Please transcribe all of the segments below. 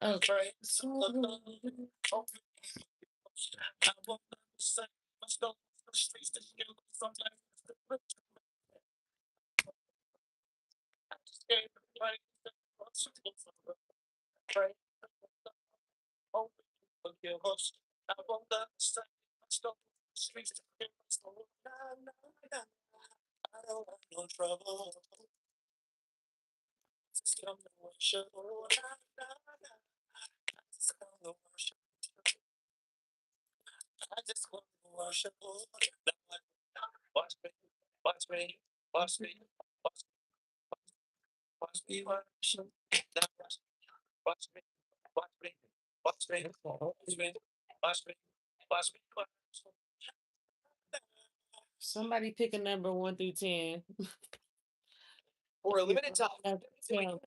Okay. Somebody pick a number 1 through 10. For a limited time, Uh, 12.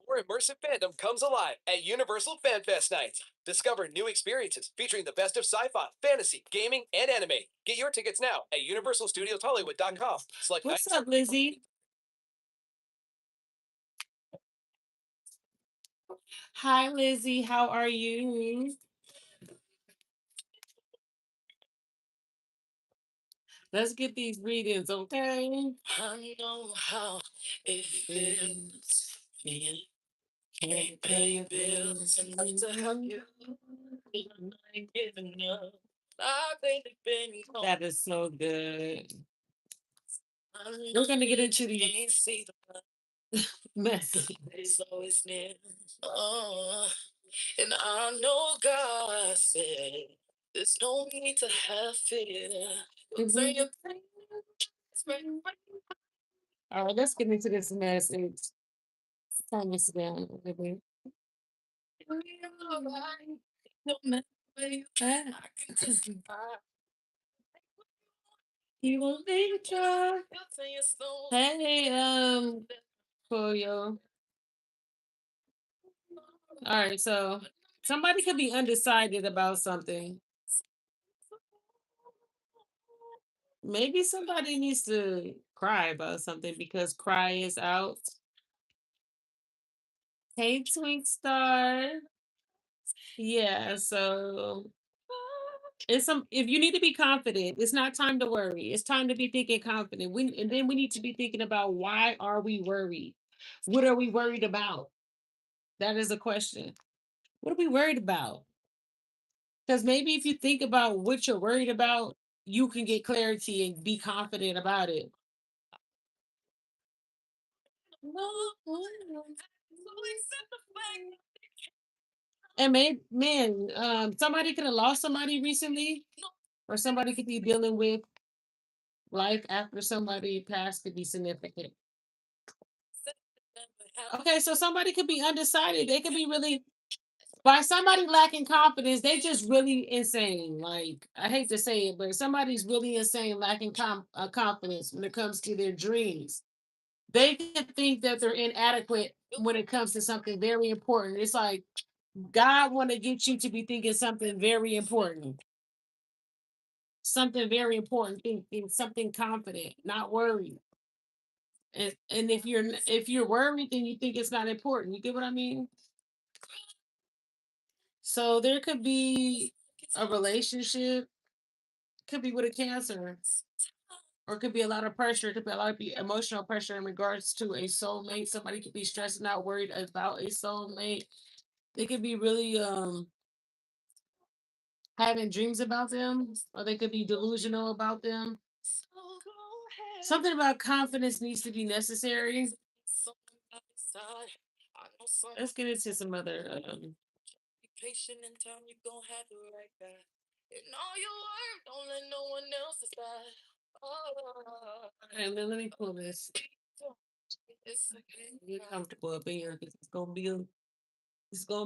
more immersive fandom comes alive at Universal Fan Fest Nights. Discover new experiences featuring the best of sci-fi, fantasy, gaming, and anime. Get your tickets now at UniversalStudiosHollywood.com. Select What's nights. up, Lizzie? Hi, Lizzie. How are you? Let's get these readings, okay? I know how it feels. Being can't pay your bills and need to help you. I ain't giving up. I think the penny That is so good. We're gonna get into the message. It's always near. Oh, and I know God said there's no need to have fear. Say your All right, let's get into this message. Turn this down a little bit. no matter where you at, I can testify. You won't leave a try. Hey, Polio. All right, so somebody could be undecided about something. Maybe somebody needs to cry about something because cry is out. Hey, Twink Star. Yeah, so it's some if you need to be confident, it's not time to worry. It's time to be thinking confident. And then we need to be thinking about why are we worried? What are we worried about? That is a question. What are we worried about? Because maybe if you think about what you're worried about, you can get clarity and be confident about it. And maybe, man, somebody could have lost somebody recently, or somebody could be dealing with life after somebody passed could be significant. Okay, so somebody could be undecided. They could be really by somebody lacking confidence. They just really insane. Like I hate to say it, but somebody's really insane, lacking confidence when it comes to their dreams. They can think that they're inadequate when it comes to something very important. It's like God want to get you to be thinking something very important, thinking something confident, not worried. And if you're worried, then you think it's not important. You get what I mean? So there could be a relationship, could be with a cancer, or it could be a lot of pressure. It could be a lot of emotional pressure in regards to a soulmate. Somebody could be stressed and out, worried about a soulmate. They could be really having dreams about them, or they could be delusional about them. Something about confidence needs to be necessary. Let's get into some other. Be patient in time, you're gonna have it right back. And all your work, don't let no one else decide. Oh, okay, let me pull this. It's okay. Get comfortable up in here because it's gonna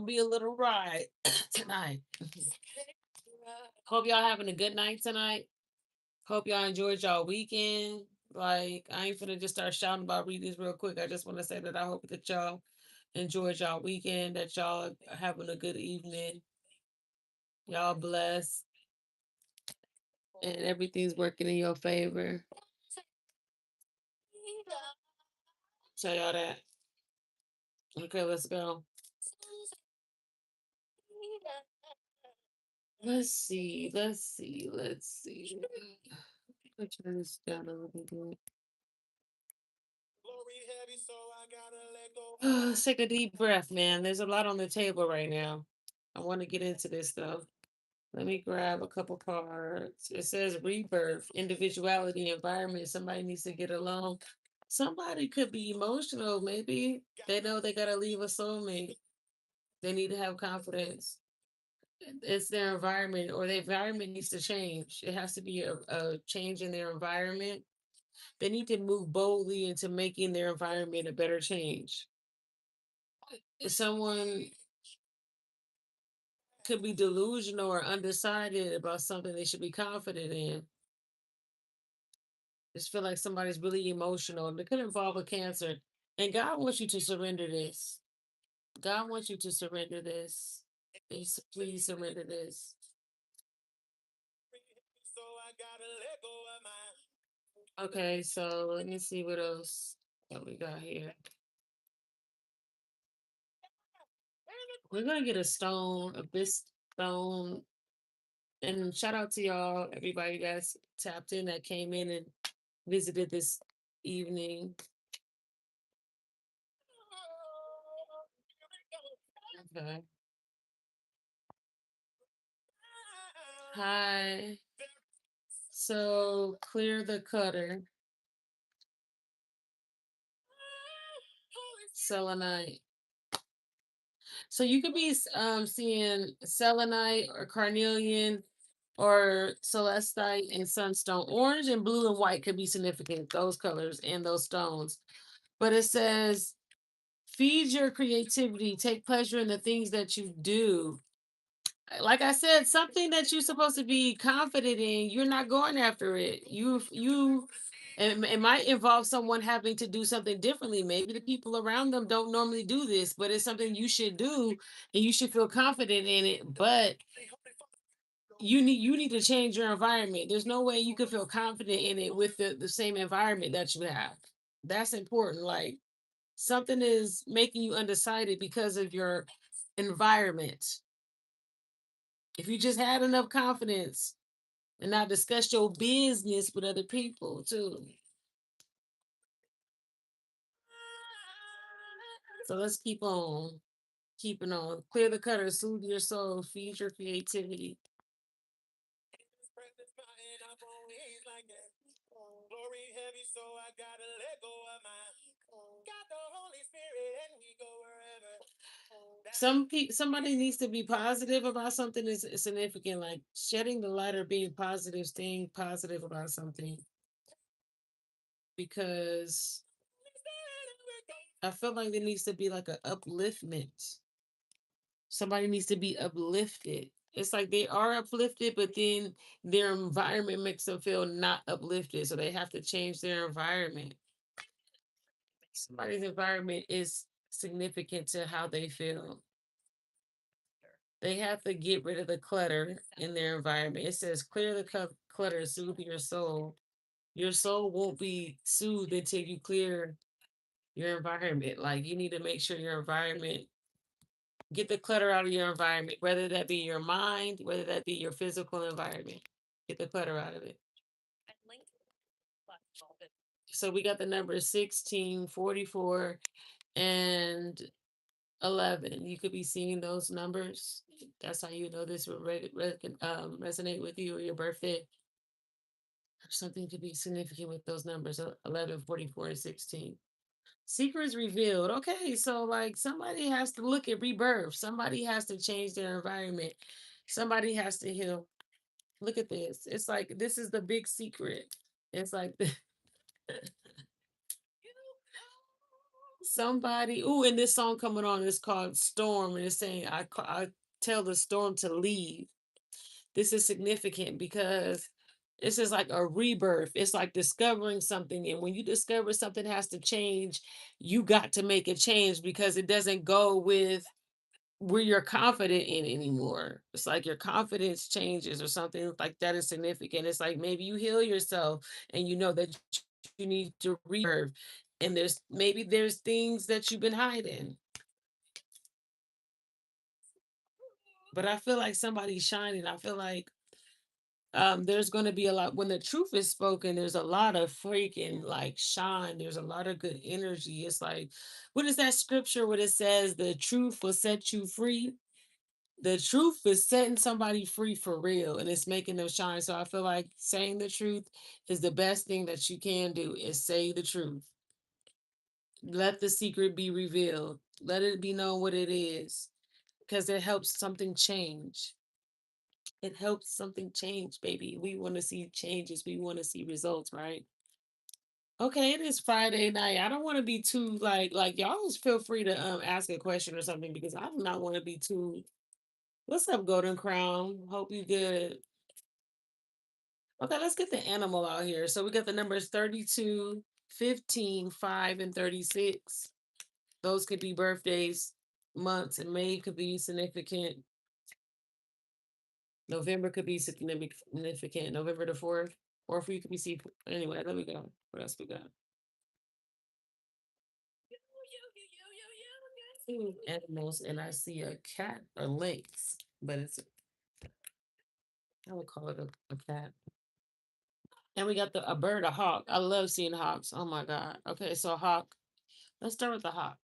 be a little ride tonight. Hope y'all having a good night tonight. Hope y'all enjoyed y'all weekend. Like I ain't finna just start shouting about readings real quick. I just want to say that I hope that y'all enjoyed y'all weekend, that y'all having a good evening. Y'all blessed. and everything's working in your favor. Tell y'all that. Okay, let's go. Let's see. Let's see. Let's see. Let's turn this down a little bit. Let's take a deep breath, man. There's a lot on the table right now. I want to get into this though. Let me grab a couple cards. It says rebirth, individuality, environment. Somebody needs to get along. Somebody could be emotional. Maybe they know they gotta leave a soulmate. They need to have confidence. It's their environment, or their environment needs to change. It has to be a change in their environment. They need to move boldly into making their environment a better change. If someone could be delusional or undecided about something they should be confident in. Just feel like somebody's really emotional. It could involve a cancer. And God wants you to surrender this. God wants you to surrender this. Please surrender this. Okay, so let me see what else that we got here. We're gonna get a stone, a bisque stone, and shout out to y'all, everybody that's tapped in that came in and visited this evening. Okay. Hi. So clear the clutter. Selenite. So you could be seeing selenite or carnelian or celestite and sunstone. Orange and blue and white could be significant, those colors and those stones. But it says, feed your creativity, take pleasure in the things that you do. Like I said, something that you're supposed to be confident in, you're not going after it. And it might involve someone having to do something differently. Maybe the people around them don't normally do this, but it's something you should do, and you should feel confident in it. But you need to change your environment. There's no way you can feel confident in it with the same environment that you have. That's important. Like, something is making you undecided because of your environment. If you just had enough confidence and not discuss your business with other people too. So let's keep on keeping on. Clear the cutter, soothe your soul, feed your creativity. Somebody needs to be positive about something is significant, like shedding the light or being positive, staying positive about something. Because I feel like there needs to be like an upliftment. Somebody needs to be uplifted. It's like they are uplifted, but then their environment makes them feel not uplifted. So they have to change their environment. Somebody's environment is significant to how they feel. They have to get rid of the clutter in their environment. It says clear the clutter, soothe your soul. Your soul won't be soothed until you clear your environment. Like, you need to make sure your environment, get the clutter out of your environment, whether that be your mind, whether that be your physical environment. Get the clutter out of it. So we got the number 16, 44, and 11. You could be seeing those numbers. That's how you know this will resonate with you, or your birthday. Something could be significant with those numbers, 11, 44, and 16. Secrets revealed. Okay, so like somebody has to look at rebirth. Somebody has to change their environment. Somebody has to heal. Look at this. It's like this is the big secret. It's like somebody. Ooh, and this song coming on is called Storm, and it's saying I tell the storm to leave. This is significant because this is like a rebirth. It's like discovering something. And when you discover something has to change, you got to make a change because it doesn't go with where you're confident in anymore. It's like your confidence changes or something like that is significant. It's like maybe you heal yourself and you know that you need to reserve. And there's things that you've been hiding. But I feel like somebody's shining. I feel like there's going to be a lot when the truth is spoken. There's a lot of freaking like shine. There's a lot of good energy. It's like, what is that scripture where it says the truth will set you free? The truth is setting somebody free for real, and it's making them shine. So I feel like saying the truth is the best thing that you can do is say the truth. Let the secret be revealed. Let it be known what it is, because it helps something change. It helps something change, baby. We want to see changes. We want to see results, right? Okay, it is Friday night. I don't want to be too like y'all always feel free to ask a question or something because I do not want to be too. What's up, Golden Crown? Hope you good. Okay, let's get the animal out here. So we got the numbers 32, 15, 5, and 36. Those could be birthdays, months, and May could be significant. November could be significant. November the 4th. Or for you could be see anyway, let me go. What else we got? Animals, and I see a cat or lynx, but I would call it a cat. And we got a bird, a hawk. I love seeing hawks. Oh my god. Okay, so hawk. Let's start with the hawk.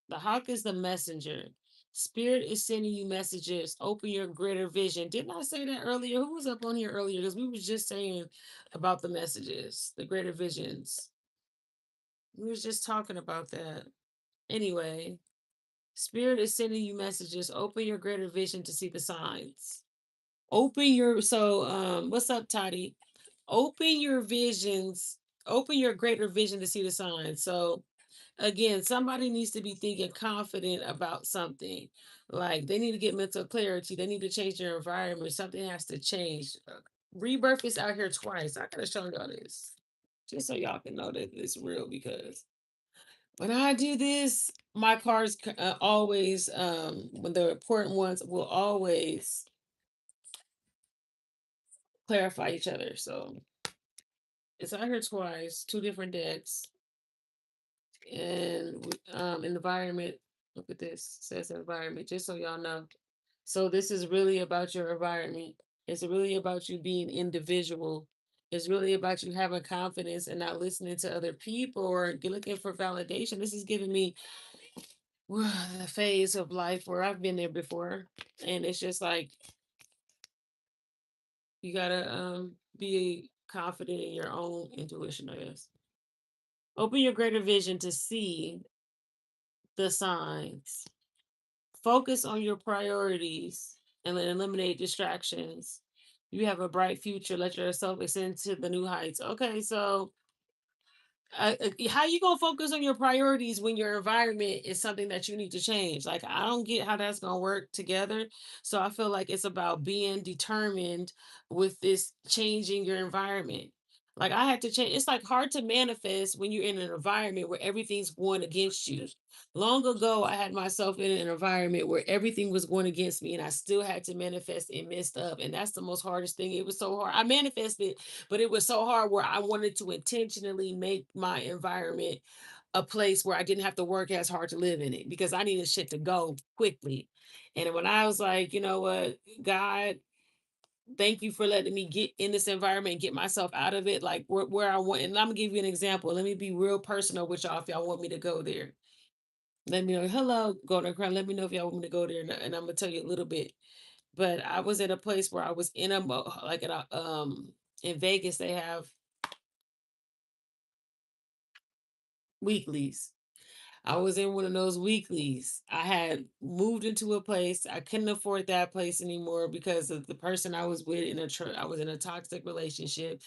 The hawk is the messenger. Spirit is sending you messages. Open your greater vision. Didn't I say that earlier? Who was up on here earlier? Because we was just saying about the messages, the greater visions. We was just talking about that. Anyway, Spirit is sending you messages. Open your greater vision to see the signs. What's up, Toddy? Open your visions, open your greater vision to see the signs. So again, somebody needs to be thinking confident about something. Like they need to get mental clarity. They need to change their environment. Something has to change. Rebirth is out here twice. I gotta show y'all this. Just so y'all can know that it's real because when I do this, my cards always, when the important ones will always clarify each other. So it's out here twice, two different decks. And environment, look at this, says environment, just so y'all know. So this is really about your environment. It's really about you being individual. It's really about you having confidence and not listening to other people or looking for validation. This is giving me the phase of life where I've been there before. And it's just like you gotta be confident in your own intuition, I guess. Open your greater vision to see the signs. Focus on your priorities and then eliminate distractions. You have a bright future. Let yourself ascend to the new heights. Okay, so how you gonna focus on your priorities when your environment is something that you need to change? Like I don't get how that's gonna work together. So I feel like it's about being determined with this changing your environment. Like I had to change. It's like hard to manifest when you're in an environment where everything's going against you. Long ago, I had myself in an environment where everything was going against me, and I still had to manifest and messed up. And that's the most hardest thing. It was so hard. I manifested, but it was so hard where I wanted to intentionally make my environment a place where I didn't have to work as hard to live in it because I needed shit to go quickly. And when I was like, you know what, God, thank you for letting me get in this environment and get myself out of it, like where I want. And I'm gonna give you an example. Let me be real personal with y'all if y'all want me to go there. Let me know. Hello, Golden Crown. Let me know if y'all want me to go there, and I'm gonna tell you a little bit. But I was at a place where I was in like at a in Vegas. They have weeklies. I was in one of those weeklies. I had moved into a place. I couldn't afford that place anymore because of the person I was with I was in a toxic relationship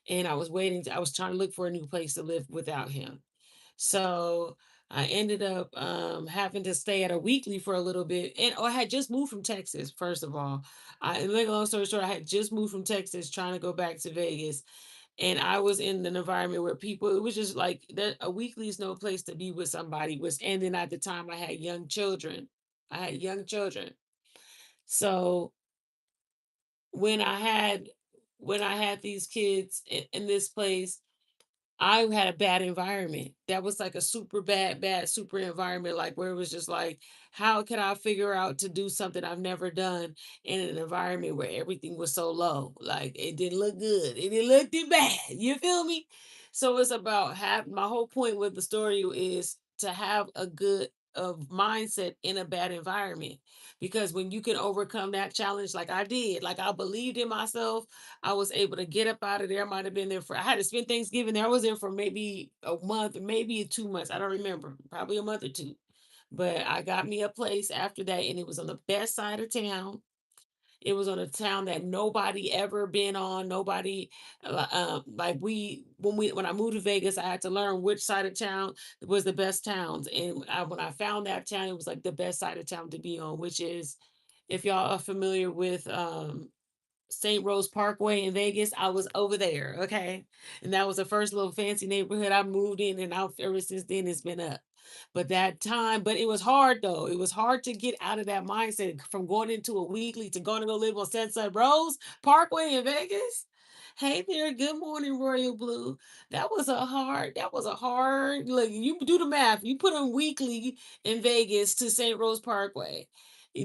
and I was trying to look for a new place to live without him. So I ended up having to stay at a weekly for a little bit. And I had just moved from Texas, first of all. And make a long story short, I had just moved from Texas trying to go back to Vegas. And I was in an environment where people, it was just like that a weekly is no place to be with somebody was, and then at the time I had young children. I had young children. So when I had when I had these kids in this place, I had a bad environment. That was like a super bad, super environment, like where it was just like, how can I figure out to do something I've never done in an environment where everything was so low? Like it didn't look good. It looked it bad. You feel me? So it's about have my whole point with the story is to have a good of mindset in a bad environment, because when you can overcome that challenge like I did, like I believed in myself, I was able to get up out of there. I might have been there for, I had to spend Thanksgiving there. I was there for maybe a month, maybe 2 months. I don't remember, probably a month or two. But I got me a place after that, and it was on the best side of town. It was on a town that nobody ever been on. Nobody, like when I moved to Vegas, I had to learn which side of town was the best towns. And when I found that town, it was like the best side of town to be on, which is, if y'all are familiar with St. Rose Parkway in Vegas, I was over there, okay? And that was the first little fancy neighborhood I moved in, and out ever since then it's been up. But it was hard though. It was hard to get out of that mindset from going into a weekly to going to go live on Sunset Rose Parkway in Vegas. Hey there, good morning, Royal Blue. That was a hard look. You do the math. You put on weekly in Vegas to St. Rose Parkway.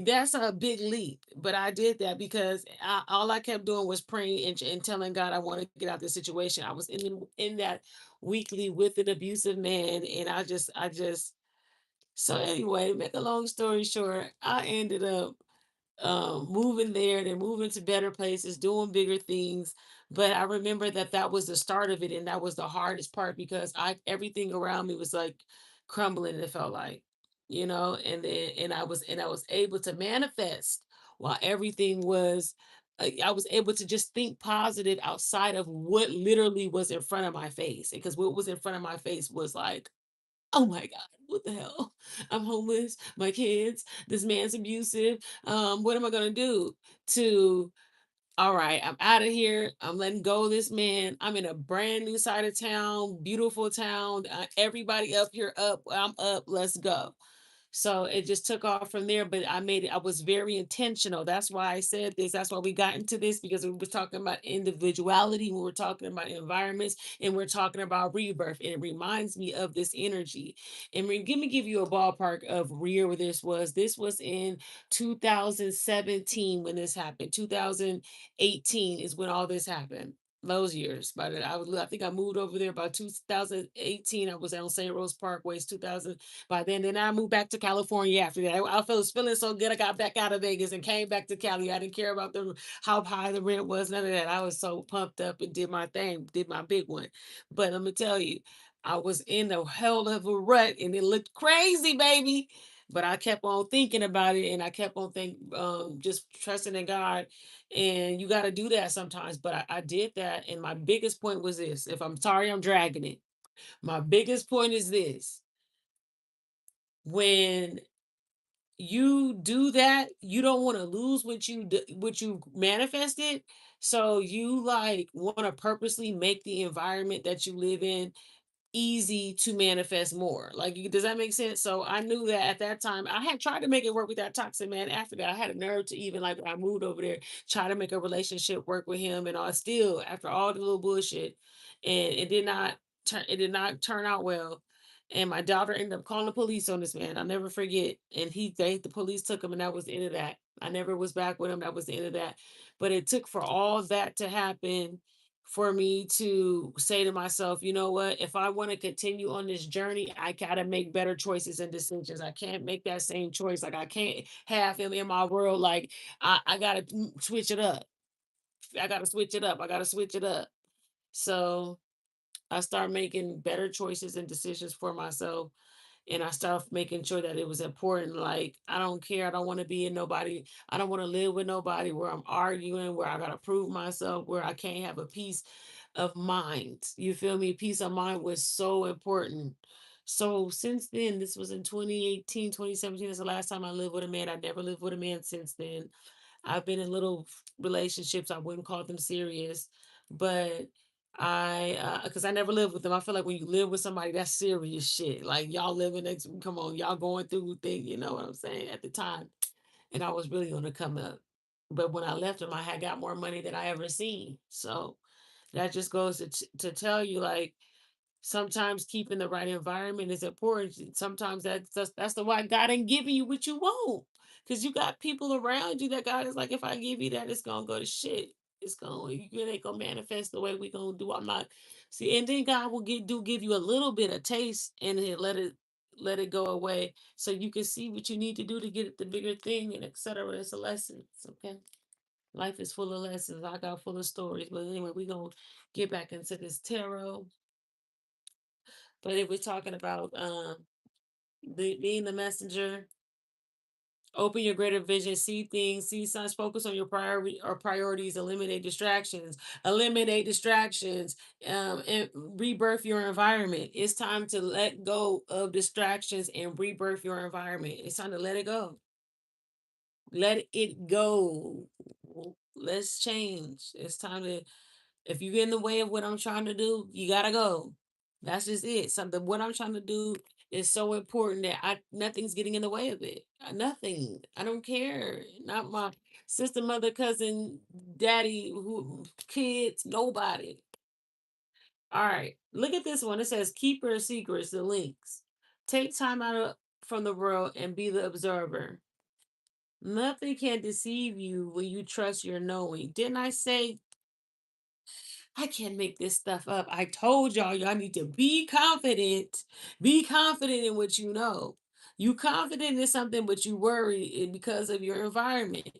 That's a big leap, but I did that because all I kept doing was praying and telling God I want to get out of this situation. I was in that weekly with an abusive man, and so anyway, make a long story short, I ended up moving there, then moving to better places, doing bigger things. But I remember that that was the start of it, and that was the hardest part because I everything around me was like crumbling. It felt like, and I was able to manifest while everything was. I was able to just think positive outside of what literally was in front of my face, because what was in front of my face was like, oh my God, what the hell? I'm homeless, my kids, this man's abusive. What am I gonna do? To All right, I'm out of here. I'm letting go of this man. I'm in a brand new side of town, beautiful town. Everybody up here, up. I'm up. Let's go. So it just took off from there, but I was very intentional. That's why I said this. That's why we got into this, because we were talking about individuality, we were talking about environments, and we're talking about rebirth. And it reminds me of this energy. And let me give you a ballpark of where this was. This was in 2017 when this happened. 2018 is when all this happened. Those years, but I think I moved over there about 2018. I was on St. Rose Parkways 2000. By then I moved back to California after that. I was feeling so good. I got back out of Vegas and came back to Cali. I didn't care about how high the rent was, none of that. I was so pumped up and did my thing, did my big one. But let me tell you, I was in the hell of a rut and it looked crazy, baby. But I kept on thinking about it, and I kept on just trusting in God. And you got to do that sometimes. But I did that. And my biggest point was this: if I'm sorry, I'm dragging it. My biggest point is this: when you do that, you don't want to lose what you manifested. So you like want to purposely make the environment that you live in easy to manifest more. Like, does that make sense? So I knew that at that time I had tried to make it work with that toxic man. After that, I had a nerve to even, like, when I moved over there, try to make a relationship work with him and all. Still, after all the little bullshit, and it did not turn out well. And my daughter ended up calling the police on this man. I'll never forget. And the police took him, and that was the end of that. I never was back with him. That was the end of that. But it took for all that to happen for me to say to myself, you know what? If I want to continue on this journey, I got to make better choices and decisions. I can't make that same choice. Like, I can't have him in my world. Like, I got to switch it up. I got to switch it up. I got to switch it up. So I start making better choices and decisions for myself, and I started making sure that it was important. Like, I don't care. I don't want to be in nobody. I don't want to live with nobody where I'm arguing, where I got to prove myself, where I can't have a peace of mind. You feel me? Peace of mind was so important. So since then, this was in 2018, 2017. Is the last time I lived with a man. I never lived with a man since then. I've been in little relationships. I wouldn't call them serious, but Because I never lived with them. I feel like when you live with somebody, that's serious shit. Like y'all living next, come on, y'all going through things. You know what I'm saying? At the time, and I was really on the come up. But when I left them, I had got more money than I ever seen. So that just goes to tell you, like, sometimes keeping the right environment is important. Sometimes that's the why God ain't giving you what you want. Cause you got people around you that God is like, if I give you that, it's gonna go to shit. It's gonna it ain't gonna manifest the way we gonna do. I'm not see, and then God will give you a little bit of taste and he'll let it go away so you can see what you need to do to get the bigger thing and etc. It's a lesson. Okay. Life is full of lessons. I got full of stories. But anyway, we gonna get back into this tarot. But it was talking about being the messenger, open your greater vision, see things, see signs, focus on your priorities, eliminate distractions, and rebirth your environment. It's time to let go of distractions and rebirth your environment. It's time to let it go. Let it go. Let's change. It's time to, if you get in the way of what I'm trying to do, you gotta go. That's just it. Something what I'm trying to do is so important that I nothing's getting in the way of it. Nothing. I don't care. Not my sister, mother, cousin, daddy, who kids, nobody. All right. Look at this one. It says keeper of secrets, the links. Take time out from the world and be the observer. Nothing can deceive you when you trust your knowing. Didn't I say I can't make this stuff up? I told y'all need to be confident. Be confident in what you know. You confident in something, but you worry because of your environment.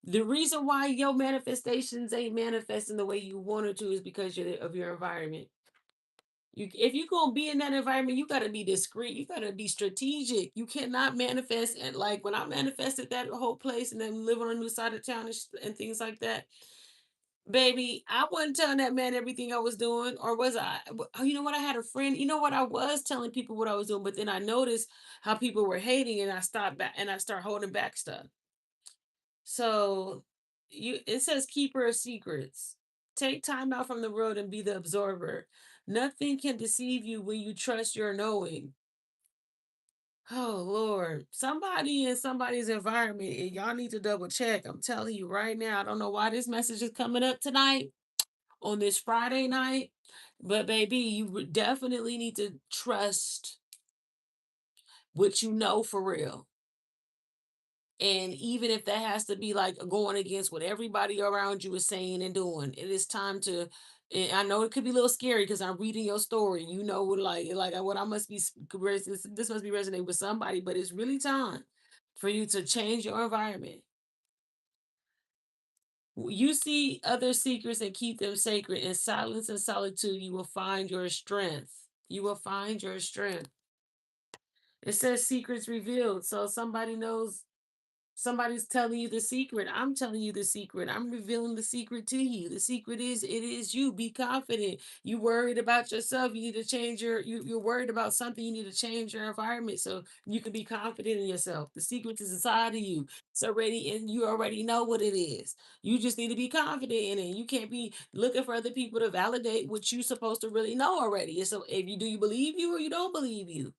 The reason why your manifestations ain't manifesting the way you wanted to is because of your environment. If you're gonna be in that environment, you gotta be discreet. You gotta be strategic. You cannot manifest and like when I manifested that whole place and then living on a new side of town and things like that. Baby, I wasn't telling that man everything I was doing, or was I? You know what? I had a friend. You know what? I was telling people what I was doing, but then I noticed how people were hating, and I stopped back and I start holding back stuff. So, it says keeper of secrets. Take time out from the world and be the observer. Nothing can deceive you when you trust your knowing. Oh Lord, somebody in somebody's environment, and y'all need to double check. I'm telling you right now. I don't know why this message is coming up tonight on this Friday night. But baby, you definitely need to trust what you know for real. And even if that has to be like going against what everybody around you is saying and doing, it is time to. And I know it could be a little scary because I'm reading your story. You know, like what I must be. This must be resonating with somebody, but it's really time for you to change your environment. You see other secrets and keep them sacred. In silence and solitude, you will find your strength. You will find your strength. It says secrets revealed. So somebody knows, somebody's telling you the secret. I'm telling you the secret. I'm revealing the secret to you. The secret is it is you. Be confident. You worried about yourself. You need to change you're worried about something. You need to change your environment so you can be confident in yourself. The secret is inside of you. It's already and you already know what it is. You just need to be confident in it. You can't be looking for other people to validate what you're supposed to really know already. So if you do you believe you or you don't believe you?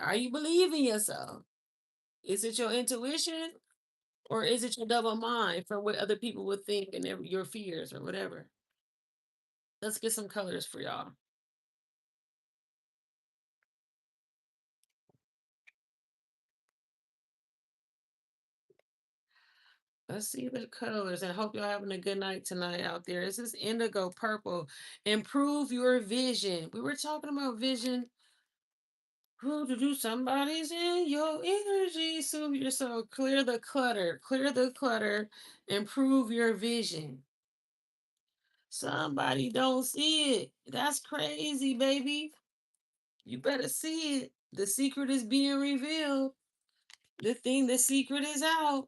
Are you believing yourself? Is it your intuition? Or is it your double mind for what other people would think and your fears or whatever? Let's get some colors for y'all. Let's see the colors and hope y'all having a good night tonight out there. This is indigo purple. Improve your vision. We were talking about vision. Who to do somebody's in your energy. Soothe your soul. Clear the clutter. Clear the clutter. Improve your vision. Somebody don't see it. That's crazy, baby. You better see it. The secret is being revealed. The secret is out.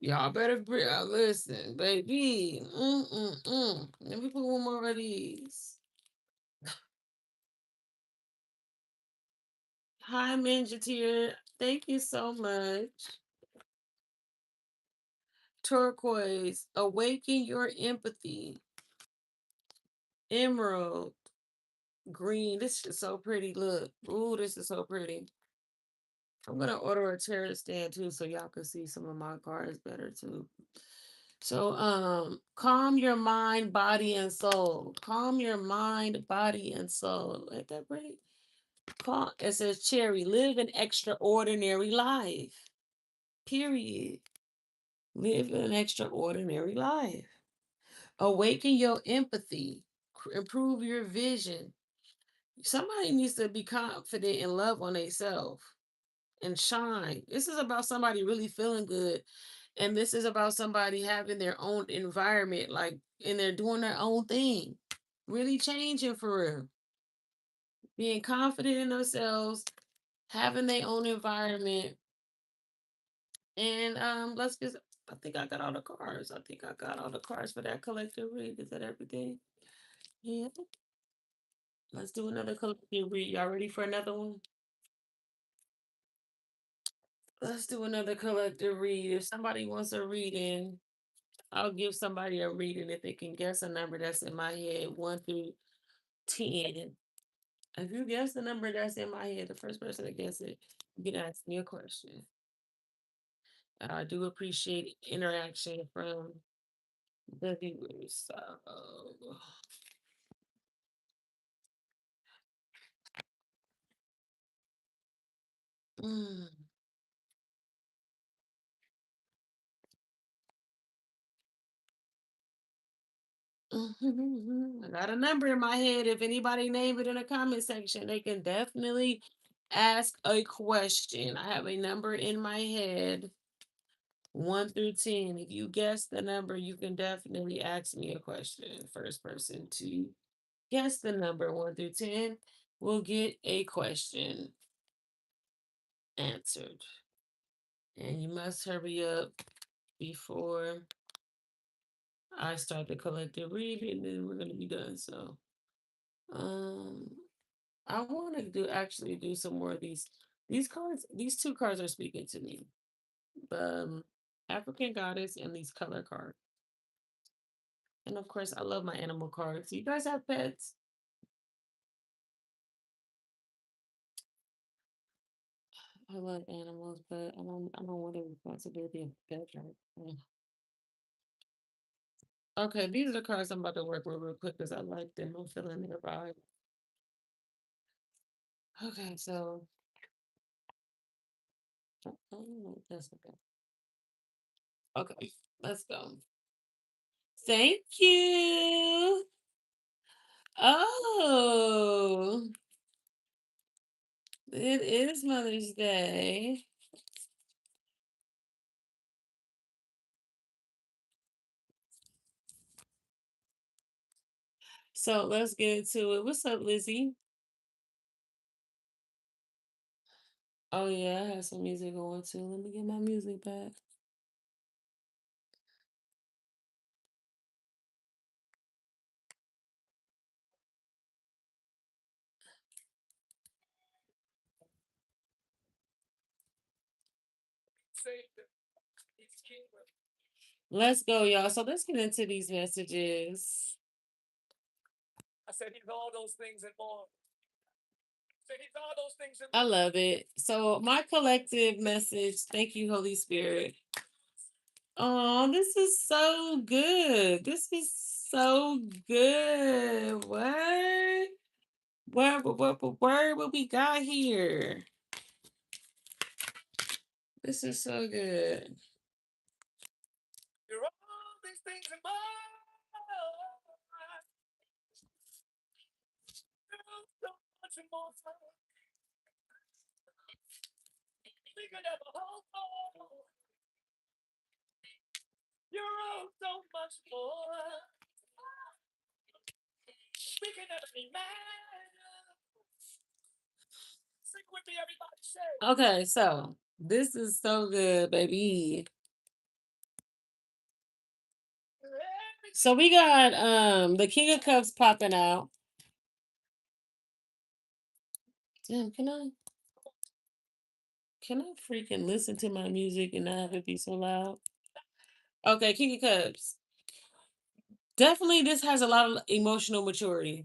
Y'all better listen, baby. Let me put one more of these. Hi, Manjatir. Thank you so much. turquoise, awaken your empathy. Emerald, green. This is so pretty. Look. Ooh, this is so pretty. I'm gonna order a tarot stand too, so y'all can see some of my cards better too. So, calm your mind, body, and soul. Calm your mind, body, and soul. Ain't that pretty? Calm. It says, Cherry, live an extraordinary life. Period. Live an extraordinary life. Awaken your empathy. Improve your vision. Somebody needs to be confident and love on themselves and shine. This is about somebody really feeling good. And this is about somebody having their own environment, like, and they're doing their own thing. Really changing for real. Being confident in themselves, having their own environment. And let's just I think I got all the cards. I think I got all the cards for that collective read. Is that everything? Yeah. Let's do another collective read. Y'all ready for another one? Let's do another collective read. If somebody wants a reading, I'll give somebody a reading if they can guess a number that's in my head, 1 through 10. If you guess the number that's in my head, the first person to guess it, you can ask me a question. I do appreciate interaction from the viewers. So, mm, I got a number in my head. If anybody name it in the comment section, they can definitely ask a question. I have a number in my head, 1 through 10. If you guess the number, you can definitely ask me a question. First person to guess the number 1 through 10 will get a question answered. And you must hurry up before I start the collective reading, and then we're gonna be done. So um I want to do some more of these. These cards, these two cards are speaking to me. The African Goddess and these color cards. And of course, I love my animal cards. You guys have pets? I love animals, but I don't want the responsibility of pet right now. Okay, these are the cards I'm about to work with real quick because I like them. I'm feeling their vibe. Okay, so that's okay. Okay, let's go. Thank you. Oh, it is Mother's Day. So let's get into it. What's up, Lizzie? Oh yeah, I have some music going too. Let me get my music back. Let's go, y'all. So let's get into these messages. I said he's all those things and more. I love it. So my collective message, thank you, Holy Spirit. Oh, this is so good. This is so good. What word what we got here? This is so good. You're all these things and more. So much more. We could have a whole world. You're all so much more. We can never be mad. Sing with me, everybody. Say. Okay, so this is so good, baby. So we got the King of Cups popping out. Damn, can I freaking listen to my music and not have it be so loud? Okay, King of Cups. Definitely, this has a lot of emotional maturity.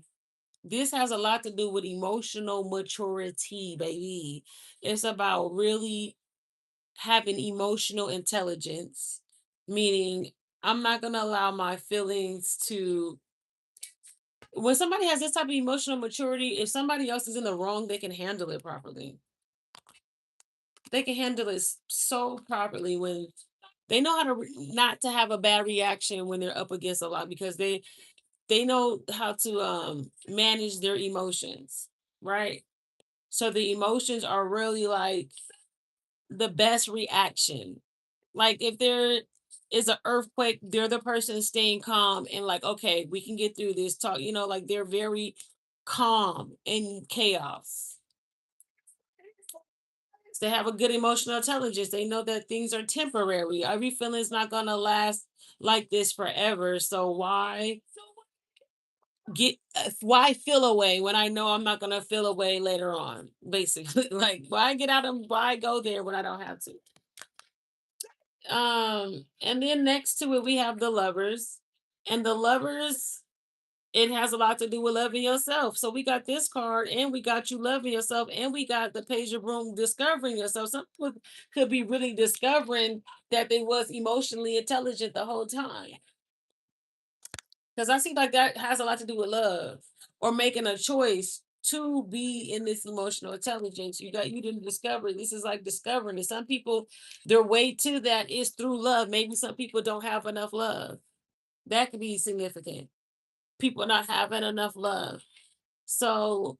This has a lot to do with emotional maturity, baby. It's about really having emotional intelligence, meaning I'm not going to allow my feelings to. When somebody has this type of emotional maturity, if somebody else is in the wrong, they can handle it properly. They can handle it so properly when they know how to not to have a bad reaction when they're up against a lot because they know how to manage their emotions, right? So the emotions are really like the best reaction. Like if there is an earthquake, they're the person staying calm and like, okay, we can get through this talk, like they're very calm in chaos. They have a good emotional intelligence. They know that things are temporary. Every feeling is not gonna last like this forever. So why feel away when I know I'm not gonna feel away later on? Basically, like why get out of why go there when I don't have to? And then next to it we have the lovers, and the lovers. It has a lot to do with loving yourself. So we got this card, and we got you loving yourself, and we got the page of room discovering yourself. Some people could be really discovering that they was emotionally intelligent the whole time. Because I see like that has a lot to do with love or making a choice to be in this emotional intelligence. You didn't discover it. This is like discovering it. Some people, their way to that is through love. Maybe some people don't have enough love. That could be significant. People not having enough love. So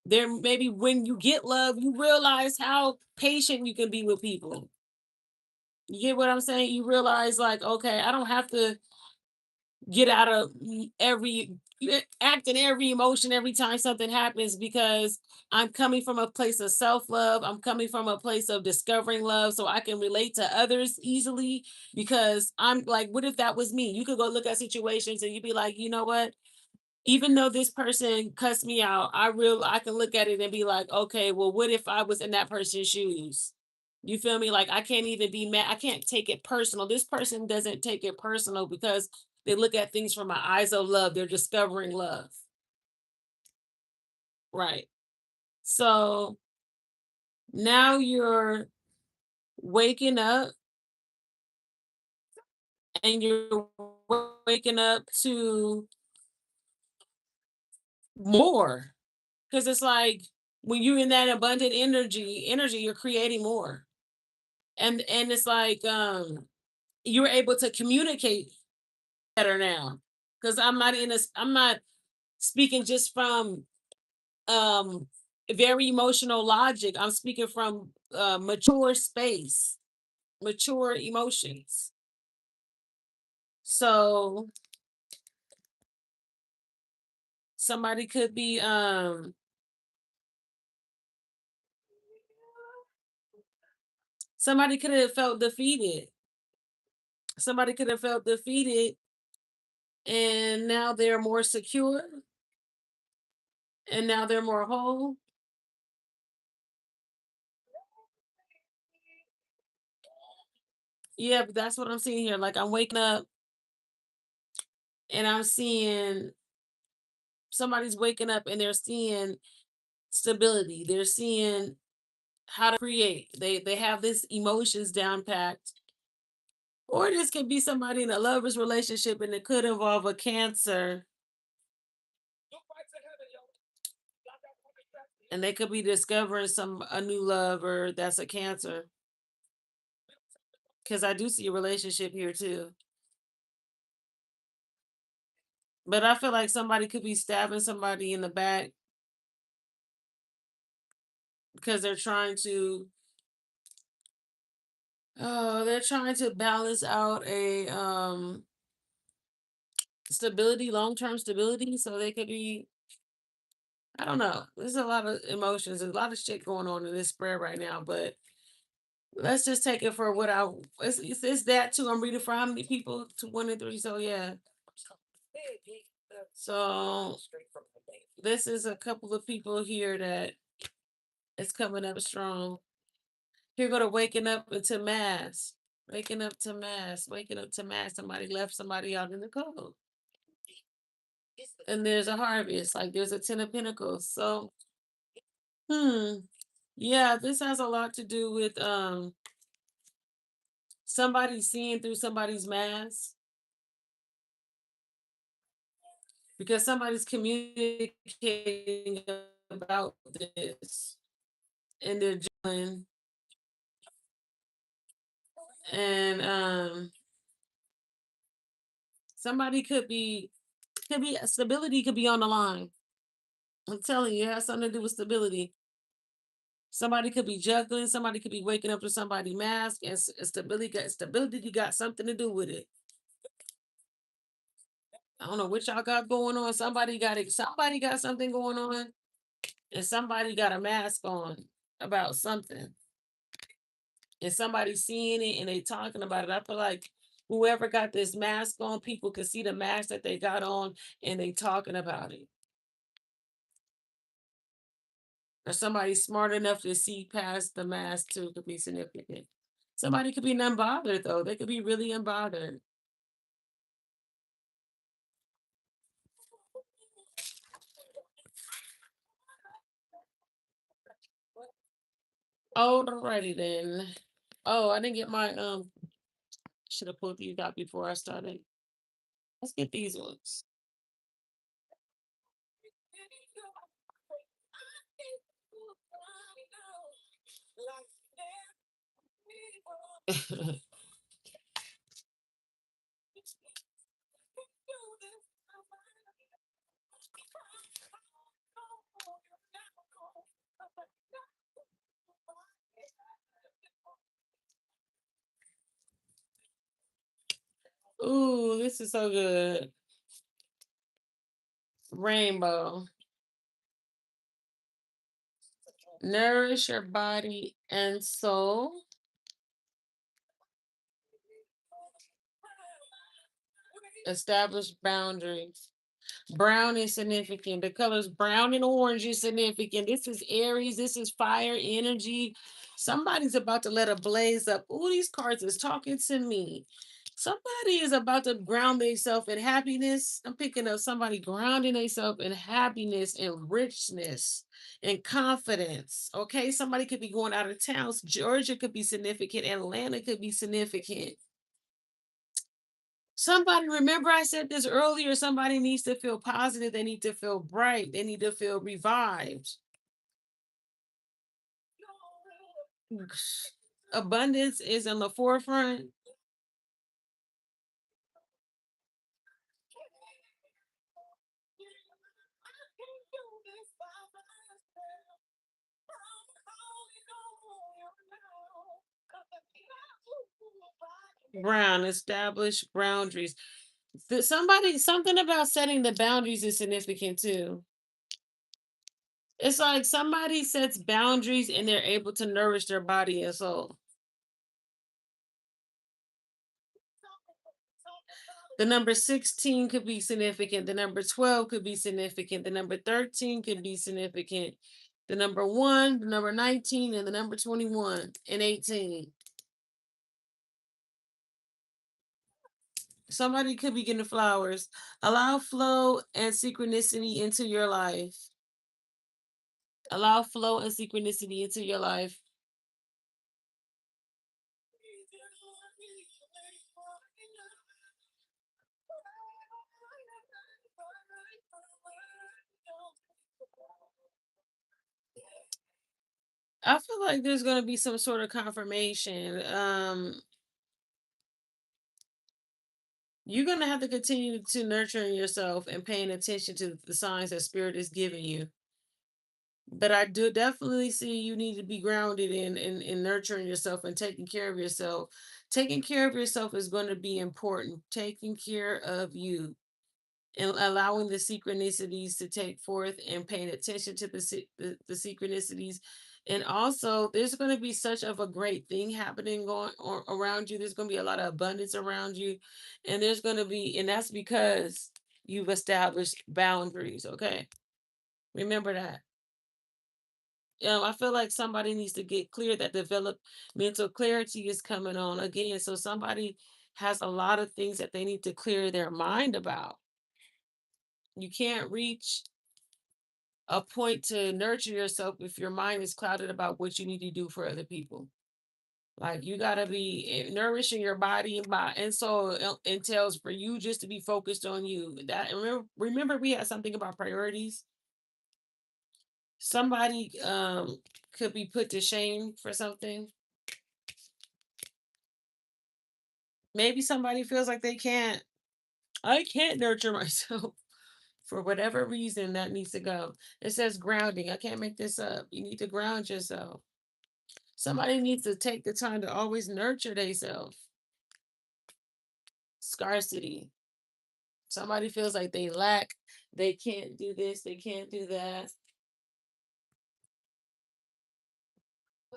there maybe when you get love, you realize how patient you can be with people. You get what I'm saying? You realize like, okay, I don't have to get out of every act in every emotion every time something happens because I'm coming from a place of self-love. I'm coming from a place of discovering love so I can relate to others easily because I'm like, what if that was me? You could go look at situations and you'd be like, you know what? Even though this person cussed me out, I can look at it and be like, okay, well, what if I was in that person's shoes? You feel me? Like I can't even be mad. I can't take it personal. This person doesn't take it personal because they look at things from my eyes of love. They're discovering love. Right. So now you're waking up and you're waking up to more. Because it's like when you're in that abundant energy, you're creating more. And it's like you're able to communicate better now because I'm not speaking just from um very emotional logic. I'm speaking from mature space, mature emotions. So somebody could be somebody could have felt defeated. Somebody could have felt defeated and now they're more secure and now they're more whole. Yeah, but that's what I'm seeing here. Like I'm waking up and I'm seeing somebody's waking up and they're seeing stability. They're seeing how to create. They have this emotions down packed. Or this could be somebody in a lover's relationship and it could involve a cancer and they could be discovering some a new lover that's a cancer. Cause I do see a relationship here too. But I feel like somebody could be stabbing somebody in the back because they're trying to balance out a stability, long-term stability. So they could be, I don't know. There's a lot of emotions, there's a lot of shit going on in this spread right now. But let's just take it for what it's that too. I'm reading for how many people? To 1 and 3. So yeah. So this is a couple of people here that is coming up strong. Here go to waking up into mass. Waking up to mass, waking up to mass. Somebody left somebody out in the cold. And there's a harvest, like there's a 10 of Pentacles. So, hmm. Yeah, this has a lot to do with somebody seeing through somebody's mask because somebody's communicating about this and they're doing and somebody could be stability could be on the line. I'm telling you, it has something to do with stability. Somebody could be juggling, somebody could be waking up to somebody mask, and stability got something to do with it. I don't know what y'all got going on. Somebody got it. Somebody got something going on, and somebody got a mask on about something, and somebody seeing it and they talking about it. I feel like whoever got this mask on, people can see the mask that they got on, and they talking about it. Or somebody smart enough to see past the mask too could be significant. Somebody could be unbothered though. They could be really unbothered. Alrighty then. Oh, I didn't get my should have pulled these out before I started. Let's get these ones. Ooh, this is so good. Rainbow. Nourish your body and soul. Establish boundaries. Brown is significant. The colors brown and orange is significant. This is Aries. This is fire energy. Somebody's about to let a blaze up. Ooh, these cards is talking to me. Somebody is about to ground themselves in happiness. I'm picking up somebody grounding themselves in happiness and richness and confidence. Okay, somebody could be going out of town. Georgia could be significant. Atlanta could be significant. Somebody, remember I said this earlier, somebody needs to feel positive, they need to feel bright, they need to feel revived. Abundance is in the forefront. Brown, establish boundaries. Somebody, something about setting the boundaries is significant too. It's like somebody sets boundaries and they're able to nourish their body and soul. The number 16 could be significant. The number 12 could be significant. The number 13 could be significant. The number 1, the number 19, and the number 21 and 18. Somebody could be getting flowers. Allow flow and synchronicity into your life. Allow flow and synchronicity into your life. I feel like there's going to be some sort of confirmation. You're going to have to continue to nurturing yourself and paying attention to the signs that spirit is giving you. But I do definitely see you need to be grounded in nurturing yourself and taking care of yourself. Taking care of yourself is going to be important. Taking care of you and allowing the synchronicities to take forth and paying attention to the synchronicities. And also, there's going to be such of a great thing happening going or around you. There's going to be a lot of abundance around you, and there's going to be, and that's because you've established boundaries. Okay, remember that. I feel like somebody needs to get clear that developmental clarity is coming on again. So somebody has a lot of things that they need to clear their mind about. You can't reach a point to nurture yourself if your mind is clouded about what you need to do for other people. Like you gotta be nourishing your body and mind and soul entails for you just to be focused on you. That remember we had something about priorities. Somebody could be put to shame for something. Maybe somebody feels like I can't nurture myself for whatever reason that needs to go. It says grounding. I can't make this up. You need to ground yourself. Somebody needs to take the time to always nurture themselves. Scarcity. Somebody feels like they lack, they can't do this, they can't do that.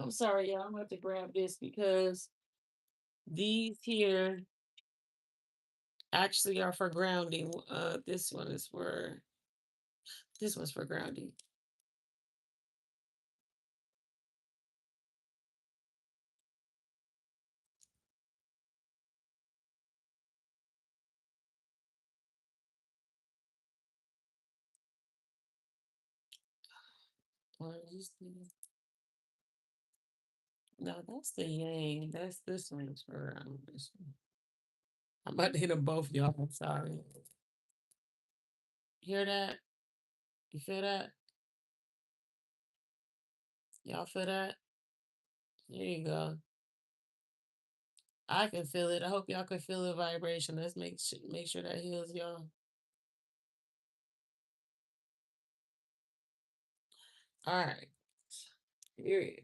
I'm sorry, y'all. I'm gonna have to grab this because these here actually are for grounding. This one's for grounding. Or no, that's the yang. That's this one's for this one. I'm about to hit them both, y'all. I'm sorry. Hear that? You feel that? Y'all feel that? There you go. I can feel it. I hope y'all can feel the vibration. Let's make sure that heals y'all. All right. Period.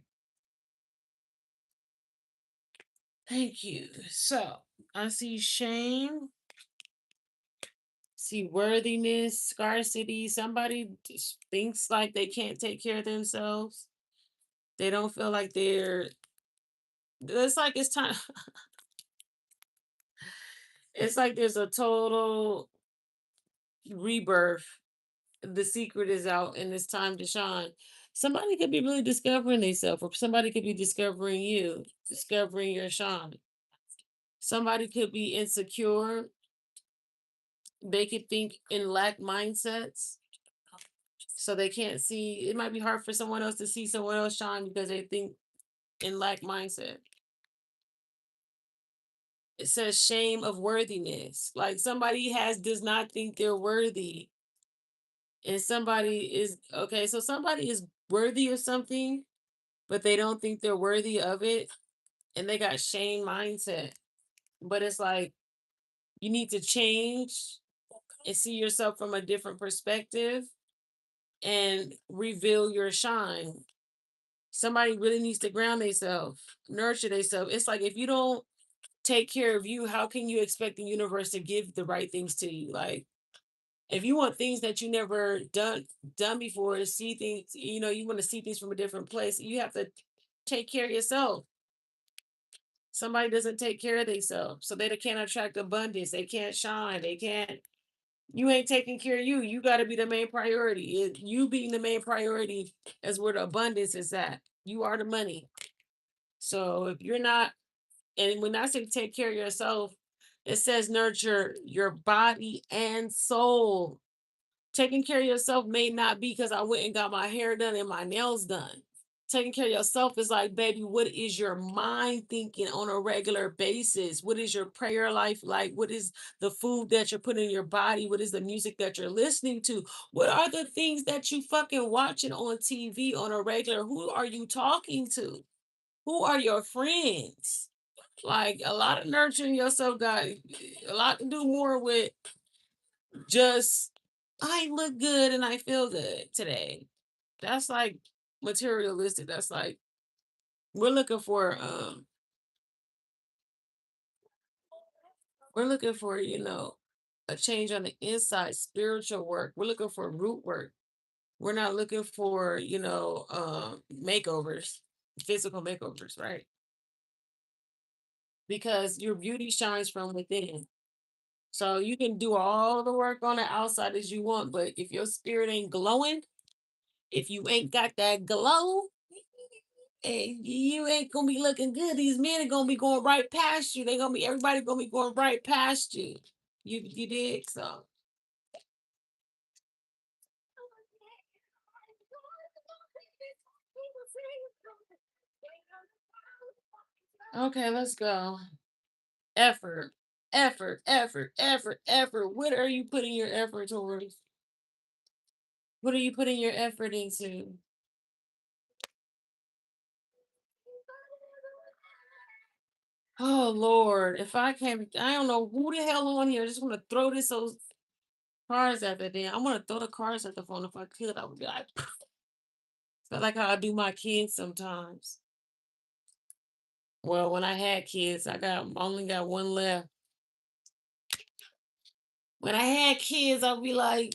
Thank you. So I see shame, see worthiness, scarcity. Somebody just thinks like they can't take care of themselves. They don't feel like they're. It's like it's time. It's like there's a total rebirth. The secret is out and it's time to shine. Somebody could be really discovering themselves, or somebody could be discovering you, discovering your shine. Somebody could be insecure. They could think in lack mindsets. So they can't see. It might be hard for someone else to see someone else shine because they think in lack mindset. It says shame of worthiness. Like somebody does not think they're worthy. And somebody is okay, so somebody is worthy of something, but they don't think they're worthy of it. And they got shame mindset. But it's like you need to change and see yourself from a different perspective and reveal your shine. Somebody really needs to ground themselves, nurture themselves. It's like if you don't take care of you, how can you expect the universe to give the right things to you? Like if you want things that you never done before, to see things, you want to see things from a different place, you have to take care of yourself. Somebody doesn't take care of themselves, so they can't attract abundance. They can't shine. They can't. You ain't taking care of you. You got to be the main priority. You being the main priority is where the abundance is at. You are the money. So if you're not, and when I say take care of yourself, it says nurture your body and soul. Taking care of yourself may not be because I went and got my hair done and my nails done. Taking care of yourself is like, baby, what is your mind thinking on a regular basis? What is your prayer life like? What is the food that you're putting in your body? What is the music that you're listening to? What are the things that you fucking watching on TV on a regular? Who are you talking to? Who are your friends? Like a lot of nurturing yourself got a lot to do more with just I look good and I feel good today. That's like materialistic. That's like we're looking for we're looking for, a change on the inside, spiritual work. We're looking for root work. We're not looking for, makeovers, physical makeovers, right? Because your beauty shines from within. So you can do all the work on the outside as you want, but if your spirit ain't glowing, If you ain't got that glow, you ain't gonna be looking good. These men are gonna be going right past you. They gonna be everybody gonna be going right past you. You did so. Okay, let's go. Effort, effort. What are you putting your effort towards? What are you putting your effort into? Oh Lord, if I can't, I don't know who the hell on here. I just want to throw those cards at the damn. I'm gonna throw the cards at the phone. If I could, I would be like, feel like how I do my kids sometimes. Well, when I had kids, only got one left. When I had kids, I'll be like,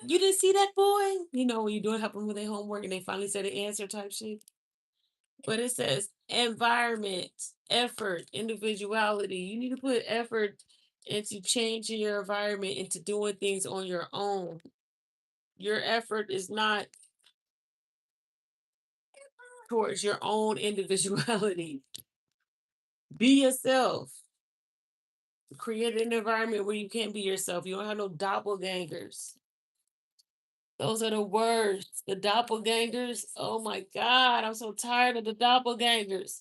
"You didn't see that boy?" When you're doing helping with their homework and they finally said the answer type shit. But it says environment, effort, individuality. You need to put effort into changing your environment, into doing things on your own. Your effort is not towards your own individuality. Be yourself. Create an environment where you can't be yourself. You don't have no doppelgangers. Those are the worst. The doppelgangers. Oh my God. I'm so tired of the doppelgangers.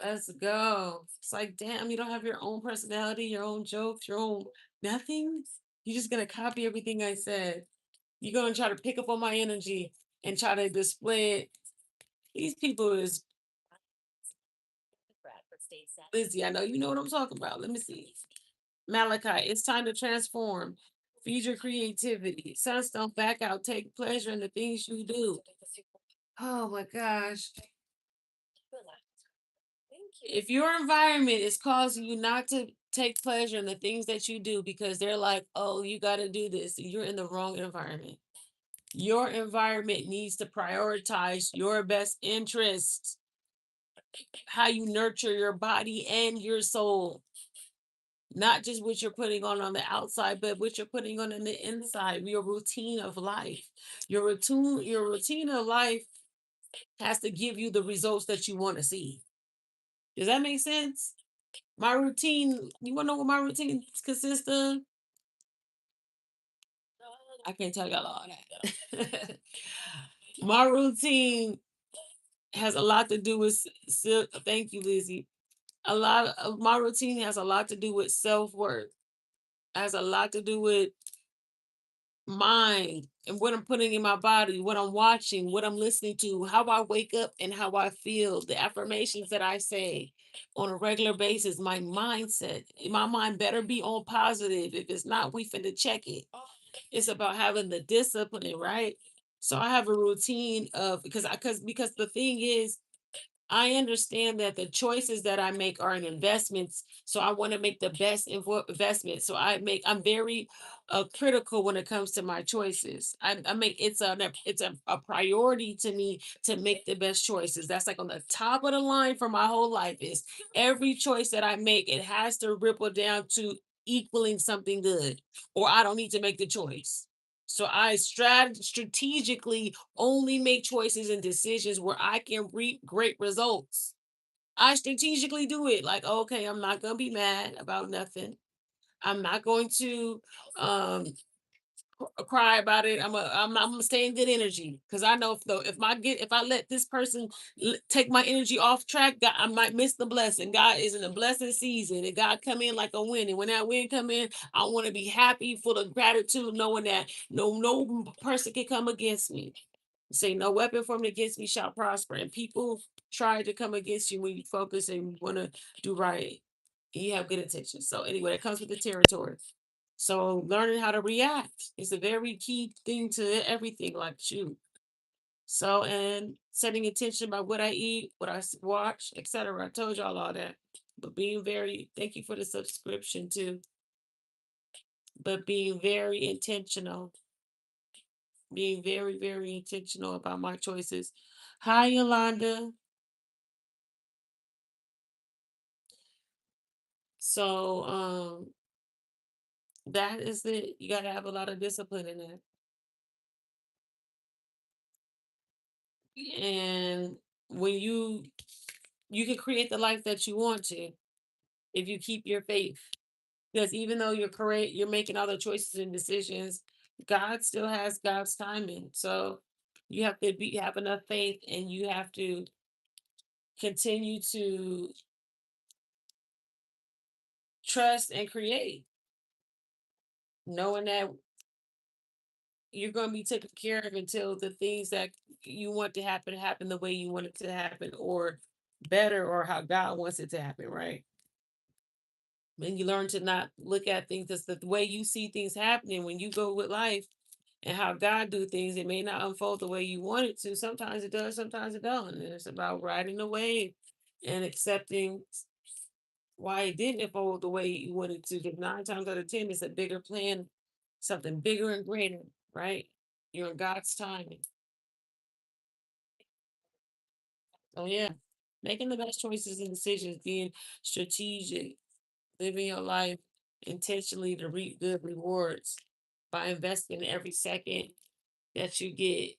Let's go. It's like, damn, you don't have your own personality, your own jokes, your own nothing. You're just going to copy everything I said. You're going to try to pick up on my energy and try to display it. These people is busy. I know you know what I'm talking about. Let me see. Malachi, it's time to transform. Feed your creativity. Sunstone, back out. Take pleasure in the things you do. Oh my gosh. If your environment is causing you not to take pleasure in the things that you do because they're like, oh, you got to do this, you're in the wrong environment. Your environment needs to prioritize your best interests, how you nurture your body and your soul, not just what you're putting on the outside, but what you're putting on the inside, your routine of life. Your routine of life has to give you the results that you want to see. Does that make sense? My routine, you want to know what my routine consists of? I can't tell y'all all that. My routine has a lot to do with, thank you, Lizzie. A lot of my routine has a lot to do with self worth, has a lot to do with mind and what I'm putting in my body, what I'm watching, what I'm listening to, how I wake up and how I feel, the affirmations that I say on a regular basis, my mindset. My mind better be on positive. If it's not, we finna check it. It's about having the discipline, right? So I have a routine of because the thing is I understand that the choices that I make are an investments. So I want to make the best investment. So I'm very critical when it comes to my choices. I make it's a priority to me to make the best choices. That's like on the top of the line for my whole life is every choice that I make, it has to ripple down to equaling something good, or I don't need to make the choice. So I strategically only make choices and decisions where I can reap great results. I strategically do it like, okay, I'm not going to be mad about nothing. I'm not going to um cry about it. I'm gonna stay in good energy because I know if I let this person take my energy off track, God, I might miss the blessing. God is in a blessing season, and God come in like a win. And when that win come in, I want to be happy, full of gratitude, knowing that no person can come against me. Say no weapon formed against me shall prosper. And people try to come against you when you focus and want to do right. You have good intentions. So anyway, it comes with the territory. So learning how to react is a very key thing to everything, like you. So and setting intention about what I eat, what watch, etc. I told y'all all that. But being very thank you for the subscription too. But being very intentional, being very, very intentional about my choices. Hi, Yolanda. So That is it. You gotta have a lot of discipline in it. And when you can create the life that you want to if you keep your faith. Because even though you're correct, you're making all the choices and decisions, God still has God's timing. So you have to have enough faith, and you have to continue to trust and create, knowing that you're going to be taken care of until the things that you want to happen the way you want it to happen, or better, or how God wants it to happen, right? And you learn to not look at things as the way you see things happening when you go with life, and how God do things. It may not unfold the way you want it to. Sometimes it does, sometimes it don't. And it's about riding the wave and accepting why it didn't unfold the way you wanted to. 'Cause 9 times out of 10, it's a bigger plan, something bigger and greater, right? You're in God's timing. Oh yeah. Making the best choices and decisions, being strategic, living your life intentionally to reap good rewards by investing every second that you get,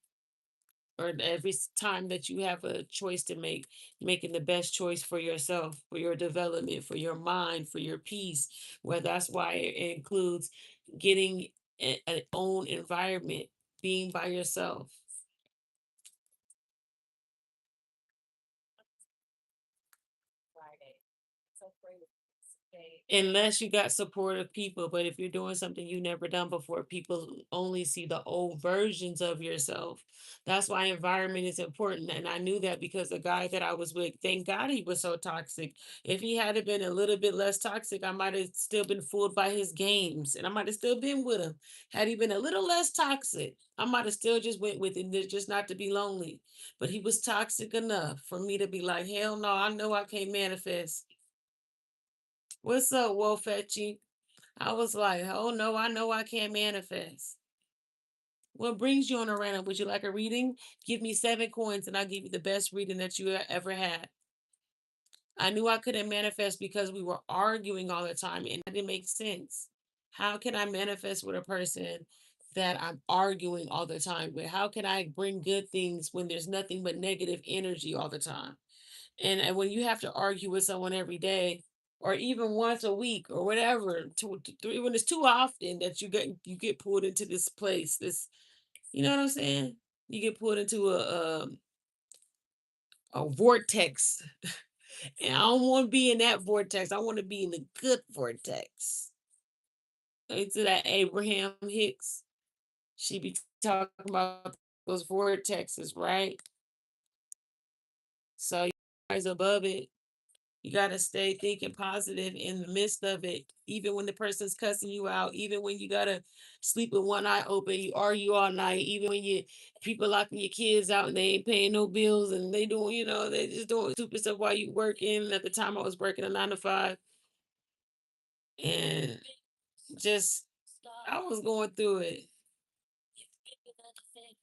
or every time that you have a choice to make, making the best choice for yourself, for your development, for your mind, for your peace. Well, that's why it includes getting an own environment, being by yourself. Unless you got supportive people, but if you're doing something you never done before, people only see the old versions of yourself. That's why environment is important. And I knew that because the guy that I was with, thank God he was so toxic. If he had been a little bit less toxic, I might have still been fooled by his games, and I might have still been with him. Had he been a little less toxic, I might have still just went with him, just not to be lonely. But he was toxic enough for me to be like, hell no, I know I can't manifest. What's up, Wolfetchy? I was like, oh no, I know I can't manifest. What brings you on a random? Would you like a reading? Give me 7 coins and I'll give you the best reading that you ever had. I knew I couldn't manifest because we were arguing all the time and it didn't make sense. How can I manifest with a person that I'm arguing all the time with? How can I bring good things when there's nothing but negative energy all the time? And when you have to argue with someone every day, or even once a week, or whatever, three, when it's too often that you get pulled into this place, this, you know what I'm saying? You get pulled into a vortex, and I don't want to be in that vortex. I want to be in the good vortex. Into that Abraham Hicks, she be talking about those vortexes, right? So you rise above it. You got to stay thinking positive in the midst of it, even when the person's cussing you out, even when you got to sleep with one eye open, you argue all night, even when you people locking your kids out and they ain't paying no bills and they doing, they just doing stupid stuff while you working. At the time I was working a 9 to 5, and just I was going through it.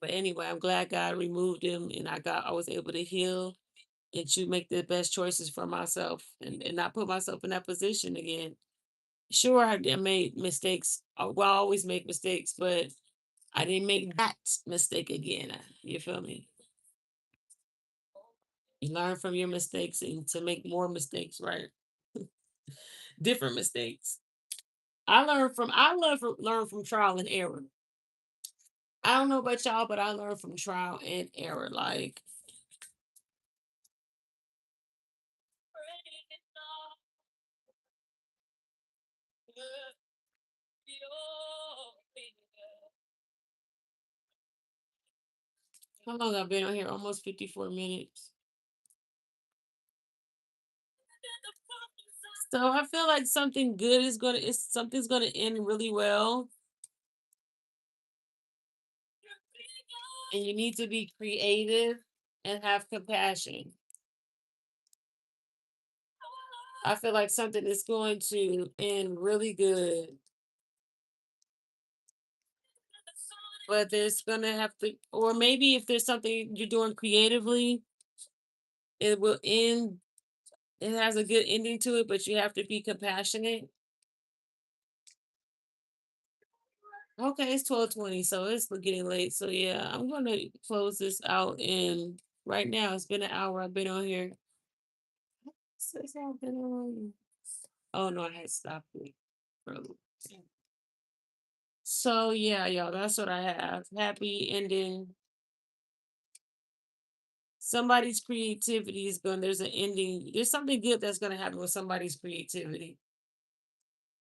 But anyway, I'm glad God removed him, and I was able to heal and to make the best choices for myself, and not put myself in that position again. Sure, I made mistakes. Well, I always make mistakes, but I didn't make that mistake again. You feel me? You learn from your mistakes and to make more mistakes, right? Different mistakes. I learn from trial and error. I don't know about y'all, but I learned from trial and error. Like, how long I've been on here? Almost 54 minutes. So I feel like something's gonna end really well, and you need to be creative and have compassion. I feel like something is going to end really good, but there's gonna have to, or maybe if there's something you're doing creatively, it will end. It has a good ending to it, but you have to be compassionate Okay, it's 12:20, so it's getting late. So yeah, I'm gonna close this out in right now. It's been an hour. I've been on here. Since I've been on. Oh no, I had stopped it. Early. So yeah, y'all, that's what I have. Happy ending. Somebody's creativity is going. There's an ending. There's something good that's gonna happen with somebody's creativity.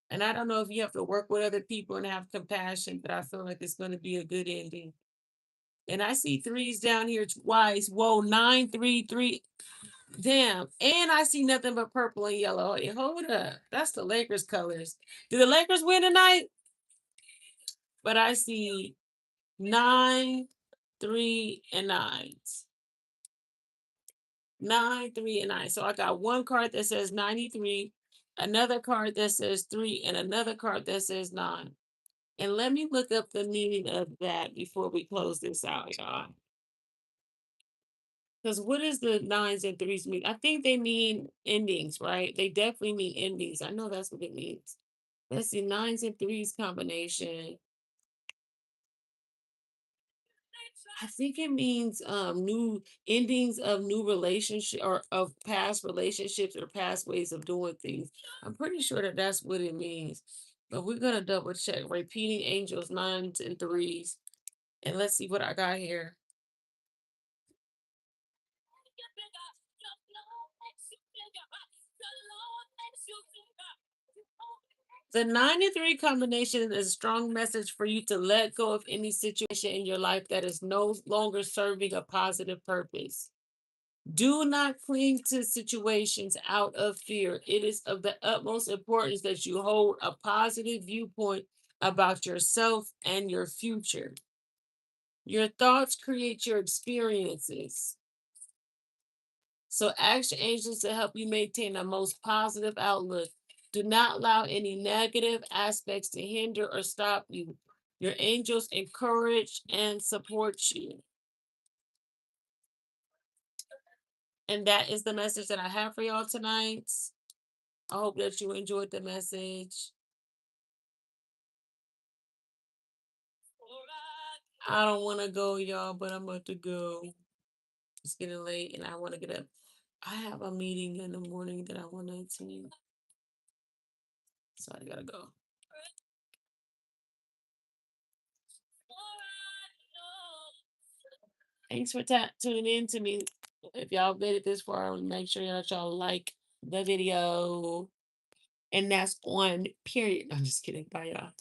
And I don't know if you have to work with other people and have compassion, but I feel like it's going to be a good ending. And I see threes down here twice. Whoa, 933. Damn. And I see nothing but purple and yellow. Hey, hold up. That's the Lakers colors. Do the Lakers win tonight? But I see 9, 3, and 9. 9, 3, and 9. So I got one card that says 93, another card that says 3, and another card that says 9. And let me look up the meaning of that before we close this out, y'all. Because what does the nines and threes mean? I think they mean endings, right? They definitely mean endings. I know that's what it means. Let's see, nines and threes combination. I think it means new endings of new relationship or of past relationships or past ways of doing things. I'm pretty sure that that's what it means. But we're gonna double check. Repeating angels, nines and threes, and let's see what I got here. The 93 combination is a strong message for you to let go of any situation in your life that is no longer serving a positive purpose. Do not cling to situations out of fear. It is of the utmost importance that you hold a positive viewpoint about yourself and your future. Your thoughts create your experiences. So ask your angels to help you maintain a most positive outlook. Do not allow any negative aspects to hinder or stop you. Your angels encourage and support you. And that is the message that I have for y'all tonight. I hope that you enjoyed the message. I don't want to go, y'all, but I'm about to go. It's getting late and I want to get up. I have a meeting in the morning that I want to attend. So I gotta go. Thanks for tuning in to me. If y'all made it this far, make sure that y'all like the video. And that's on period. I'm just kidding. Bye, y'all.